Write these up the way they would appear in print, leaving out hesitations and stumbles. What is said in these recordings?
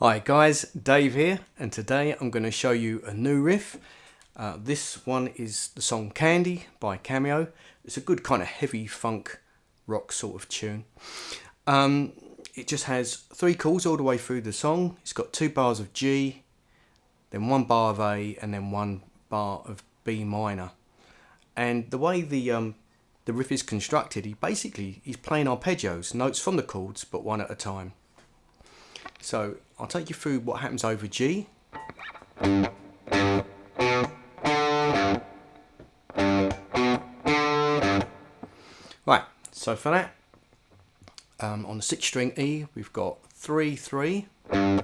Hi guys, Dave here, and today I'm going to show you a new riff. This one is the song Candy by Cameo. It's a good kind of heavy funk rock sort of tune. It just has 3 chords all the way through the song. It's got 2 bars of G, then 1 bar of A, and then 1 bar of B minor. And the way the riff is constructed, he's playing arpeggios, notes from the chords, but one at a time. So I'll take you through what happens over G. Right, so for that, on the 6th string E, we've got 3, 3, and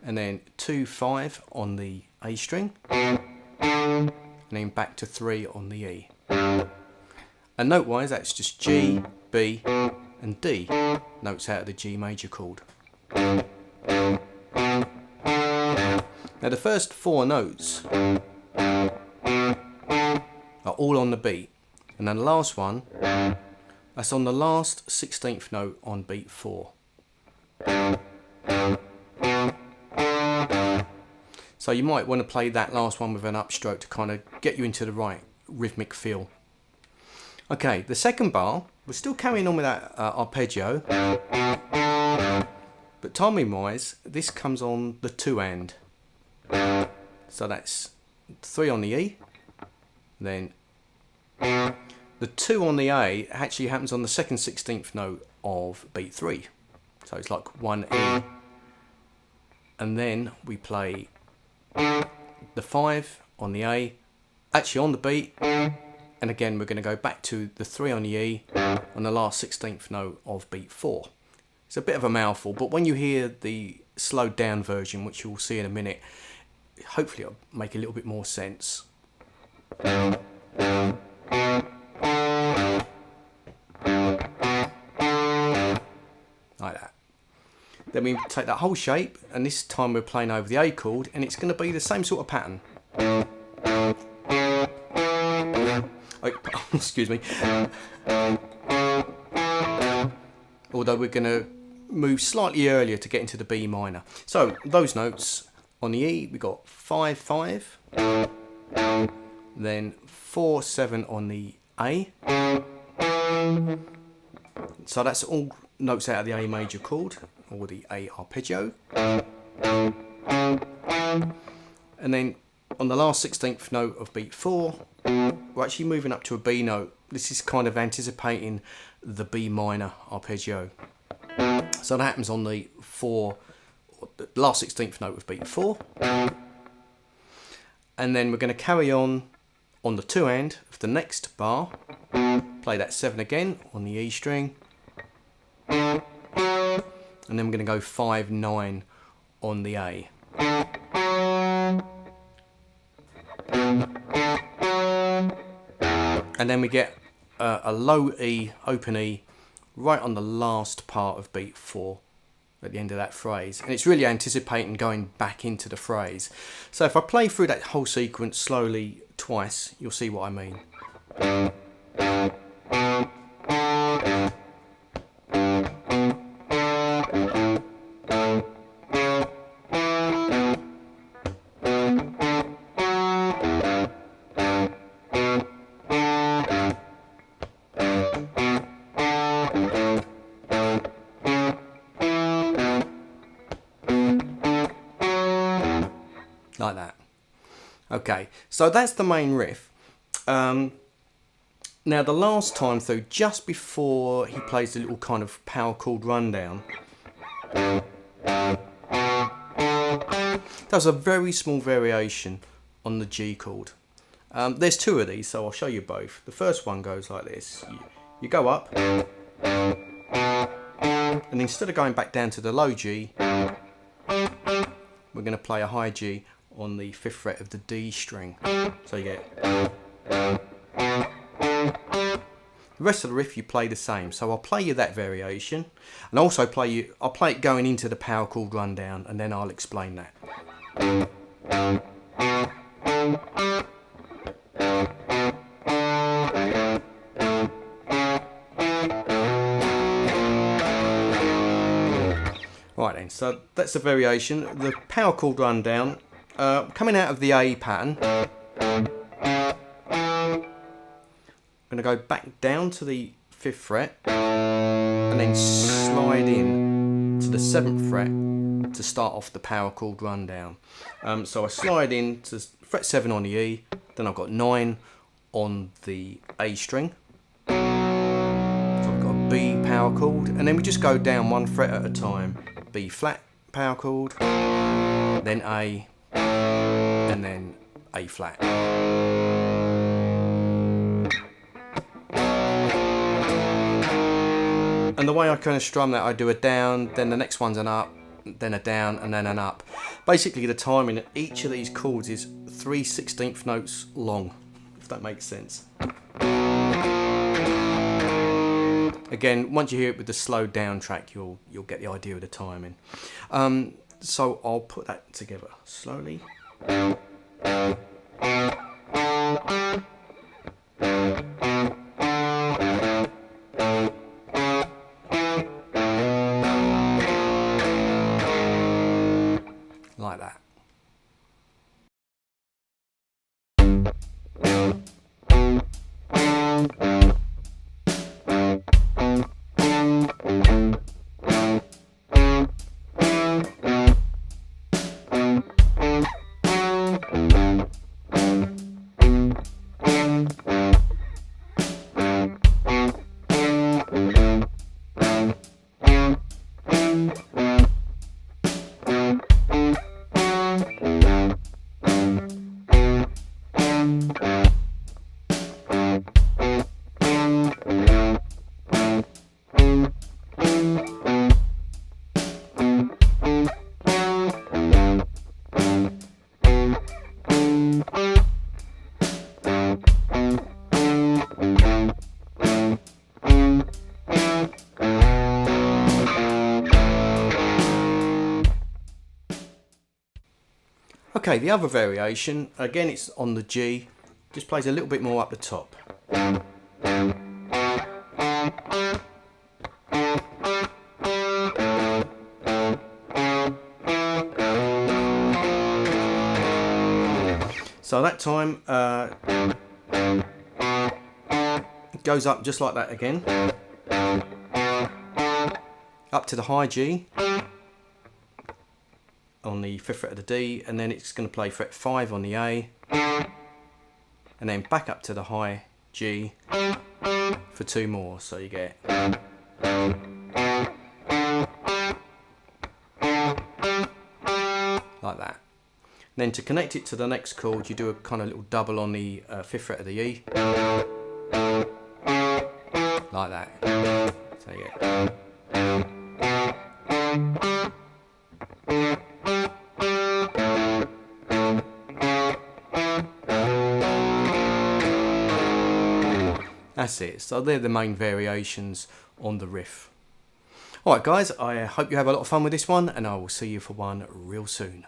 then 2, 5 on the A string, and then back to 3 on the E. And note-wise, that's just G, B, and D, notes out of the G major chord. Now the first 4 notes are all on the beat, and then the last one, that's on the last 16th note on beat 4. So you might want to play that last one with an upstroke to kind of get you into the right rhythmic feel. Okay, the second bar, we're still carrying on with that arpeggio, but timing wise, this comes on the 2 hand. So that's 3 on the E, then the 2 on the A actually happens on the 2nd 16th note of beat 3. So it's like 1 E, and then we play the 5 on the A, actually on the beat, and again we're going to go back to the 3 on the E on the last 16th note of beat 4. It's a bit of a mouthful, but when you hear the slowed down version, which you'll see in a minute, hopefully it'll make a little bit more sense. Like that. Then we take that whole shape, and this time we're playing over the A chord, and it's going to be the same sort of pattern. Oh, excuse me. Although we're going to move slightly earlier to get into the B minor. So those notes on the E, we got 5, 5, then 4, 7 on the A. So that's all notes out of the A major chord, or the A arpeggio. And then on the last 16th note of beat 4, we're actually moving up to a B note. This is kind of anticipating the B minor arpeggio. So that happens on the last 16th note of beat 4. And then we're going to carry on the 2 hand of the next bar, play that 7 again on the E string, and then we're going to go 5, 9 on the A. And then we get a low E, open E, right on the last part of beat 4 at the end of that phrase. And it's really anticipating going back into the phrase. So if I play through that whole sequence slowly twice, you'll see what I mean. Like that. Okay, so that's the main riff. Now the last time through, just before he plays the little kind of power chord rundown, does a very small variation on the G chord. There's 2 of these, so I'll show you both. The first one goes like this. You go up, and instead of going back down to the low G, we're going to play a high G on the 5th fret of the D string. So you get. The rest of the riff you play the same. So I'll play you that variation, and also I'll play it going into the power chord rundown, and then I'll explain that. Right then, so that's the variation. The power chord rundown, coming out of the A pattern, I'm going to go back down to the 5th fret and then slide in to the 7th fret to start off the power chord rundown. So I slide in to fret 7 on the E, then I've got 9 on the A string. So I've got a B power chord, and then we just go down 1 fret at a time. B flat power chord, then A, and then A flat. And the way I kind of strum that, I do a down, then the next one's an up, then a down, and then an up. Basically the timing of each of these chords is 3/16 notes long, if that makes sense. Again, once you hear it with the slowed down track, you'll get the idea of the timing. So I'll put that together slowly. Like that. Okay, the other variation, again it's on the G, just plays a little bit more up the top. So that time it goes up just like that again, up to the high G on the 5th fret of the D, and then it's going to play fret 5 on the A, and then back up to the high G for 2 more, so you get like that. Then to connect it to the next chord, you do a kind of little double on the 5th fret of the E, like that. So you get that's it. So they're the main variations on the Riff. Alright guys, I hope you have a lot of fun with this one, and I will see you for one real soon.